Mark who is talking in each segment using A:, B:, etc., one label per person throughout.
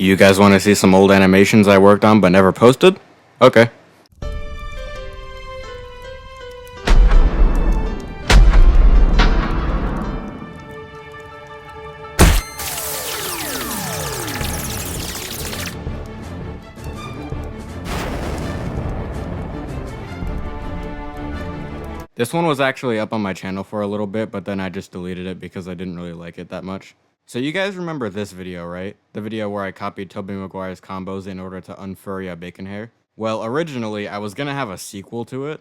A: You guys want to see some old animations I worked on but never posted? Okay. This one was actually up on my channel for a little bit, but then I just deleted it because I didn't really like it that much. So you guys remember this video, right? The video where I copied Tobey Maguire's combos in order to unfurry a bacon hair? Well, originally, I was gonna have a sequel to it.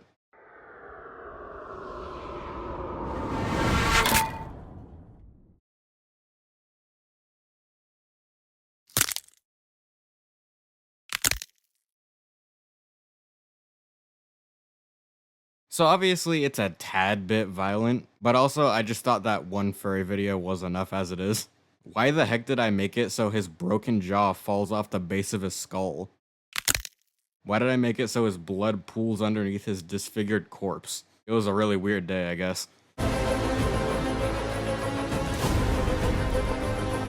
A: So obviously it's a tad bit violent, but also I just thought that one furry video was enough as it is. Why the heck did I make it so his broken jaw falls off the base of his skull? Why did I make it so his blood pools underneath his disfigured corpse? It was a really weird day, I guess.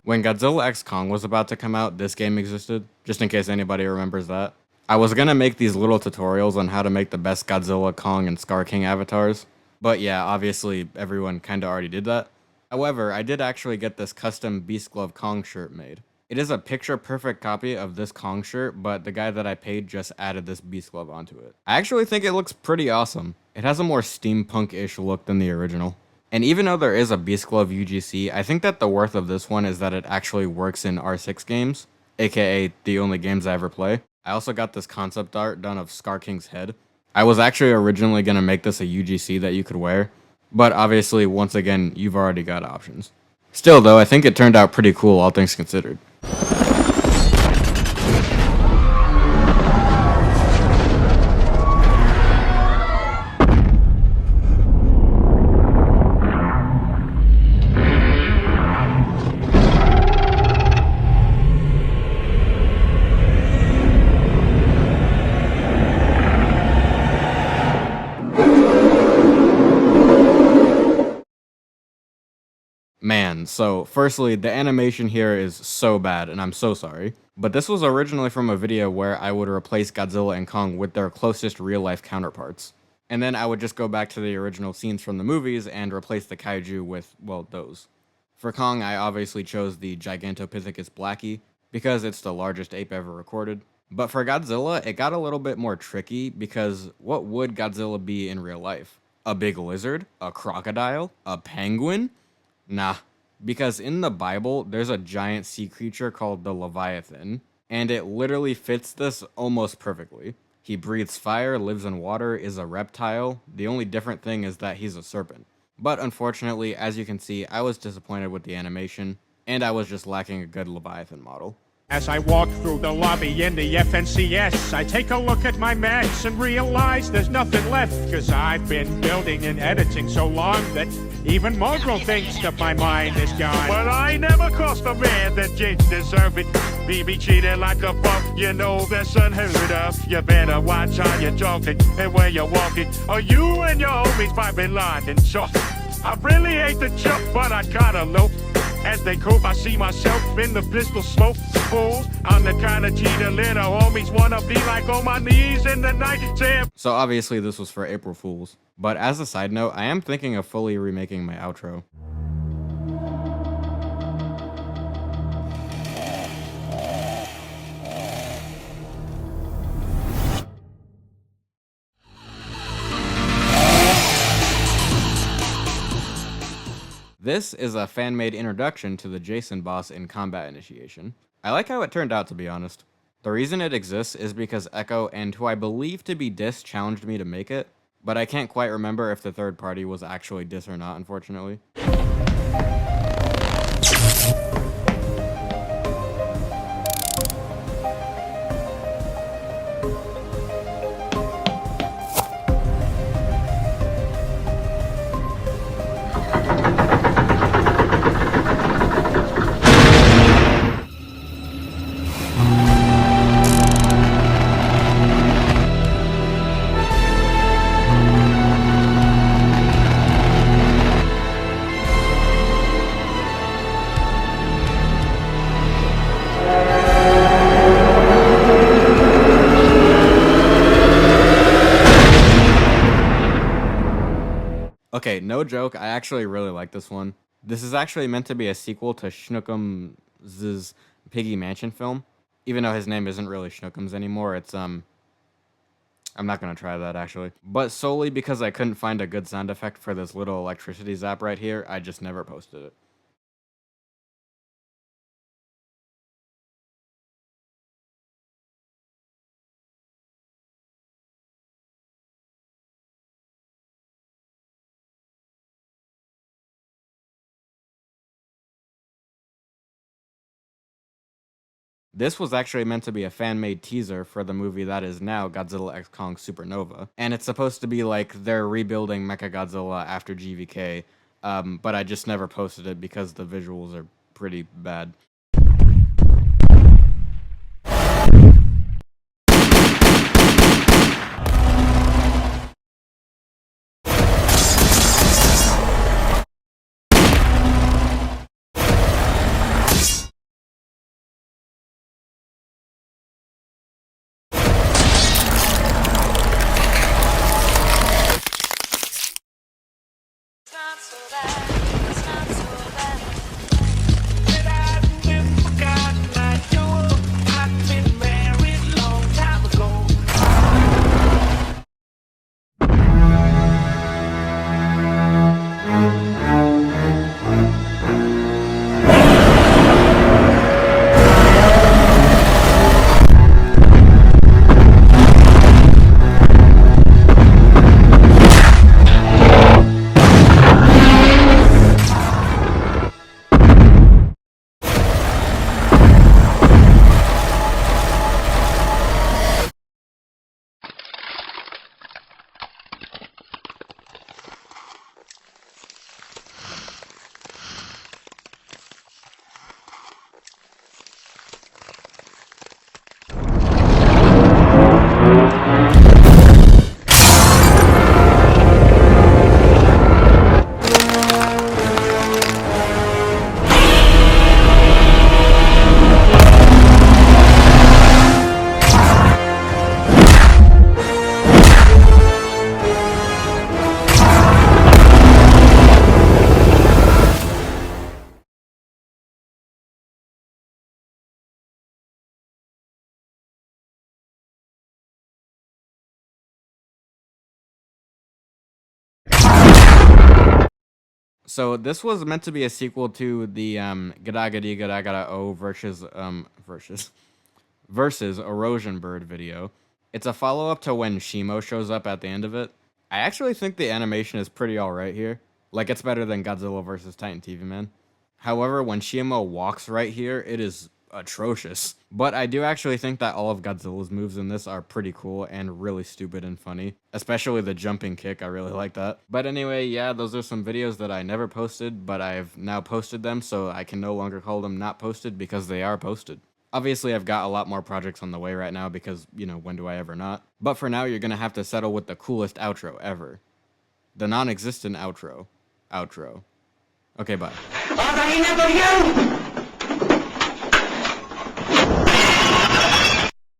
A: When Godzilla x Kong was about to come out, this game existed, just in case anybody remembers that. I was gonna make these little tutorials on how to make the best Godzilla, Kong, and Scar King avatars, but yeah, obviously everyone kinda already did that. However, I did actually get this custom Beast Glove Kong shirt made. It is a picture-perfect copy of this Kong shirt, but the guy that I paid just added this Beast Glove onto it. I actually think it looks pretty awesome. It has a more steampunk-ish look than the original. And even though there is a Beast Glove UGC, I think that the worth of this one is that it actually works in R6 games, aka the only games I ever play. I also got this concept art done of Scar King's head. I was actually originally going to make this a UGC that you could wear, but obviously, once again, you've already got options. Still though, I think it turned out pretty cool, all things considered. Man, so firstly, the animation here is so bad, and I'm so sorry. But this was originally from a video where I would replace Godzilla and Kong with their closest real-life counterparts. And then I would just go back to the original scenes from the movies and replace the kaiju with, well, those. For Kong, I obviously chose the Gigantopithecus blackie, because it's the largest ape ever recorded. But for Godzilla, it got a little bit more tricky, because what would Godzilla be in real life? A big lizard? A crocodile? A penguin? Nah, because in the Bible, there's a giant sea creature called the Leviathan, and it literally fits this almost perfectly. He breathes fire, lives in water, is a reptile. The only different thing is that he's a serpent. But unfortunately, as you can see, I was disappointed with the animation, and I was just lacking a good Leviathan model.
B: As I walk through the lobby in the FNCS, I take a look at my mess and realize there's nothing left, cause I've been building and editing so long that even Mongrel thinks that my mind is gone. But I never crossed a man that didn't deserve it. BB cheated like a buck, you know that's unheard of. You better watch how you're talking and where you're walking, or you and your homies might be lying and short. I really hate the joke, but I gotta low. As they cope, I see myself in the pistol smoke. Fools, I'm the kind of cheater little homies wanna be like on my knees in the night saying.
A: So obviously this was for April Fools. But as a side note, I am thinking of fully remaking my outro. This is a fan-made introduction to the Jason boss in Combat Initiation. I like how it turned out, to be honest. The reason it exists is because Echo and who I believe to be Dis challenged me to make it, but I can't quite remember if the third party was actually Dis or not, unfortunately. Okay, no joke, I actually really like this one. This is actually meant to be a sequel to Schnookums' Piggy Mansion film. Even though his name isn't really Schnookums anymore, it's, I'm not gonna try that, actually. But solely because I couldn't find a good sound effect for this little electricity zap right here, I just never posted it. This was actually meant to be a fan-made teaser for the movie that is now Godzilla X Kong Supernova, and it's supposed to be like they're rebuilding Mechagodzilla after GVK, but I just never posted it because the visuals are pretty bad.
C: It's not so bad. It's not so bad.
D: I've been forgotten. I know I've been married long time ago.
A: So this was meant to be a sequel to the Gadagadi Gadagada O versus Erosion Bird video. It's a follow-up to when Shimo shows up at the end of it. I actually think the animation is pretty alright here. Like, it's better than Godzilla vs. Titan TV Man. However, when Shimo walks right here, it is atrocious. But I do actually think that all of Godzilla's moves in this are pretty cool and really stupid and funny. Especially the jumping kick, I really like that. But anyway, yeah, those are some videos that I never posted, but I've now posted them, so I can no longer call them not posted because they are posted. Obviously, I've got a lot more projects on the way right now because, you know, when do I ever not? But for now, you're gonna have to settle with the coolest outro ever. The non-existent outro. Okay, bye.
D: All right, now go you!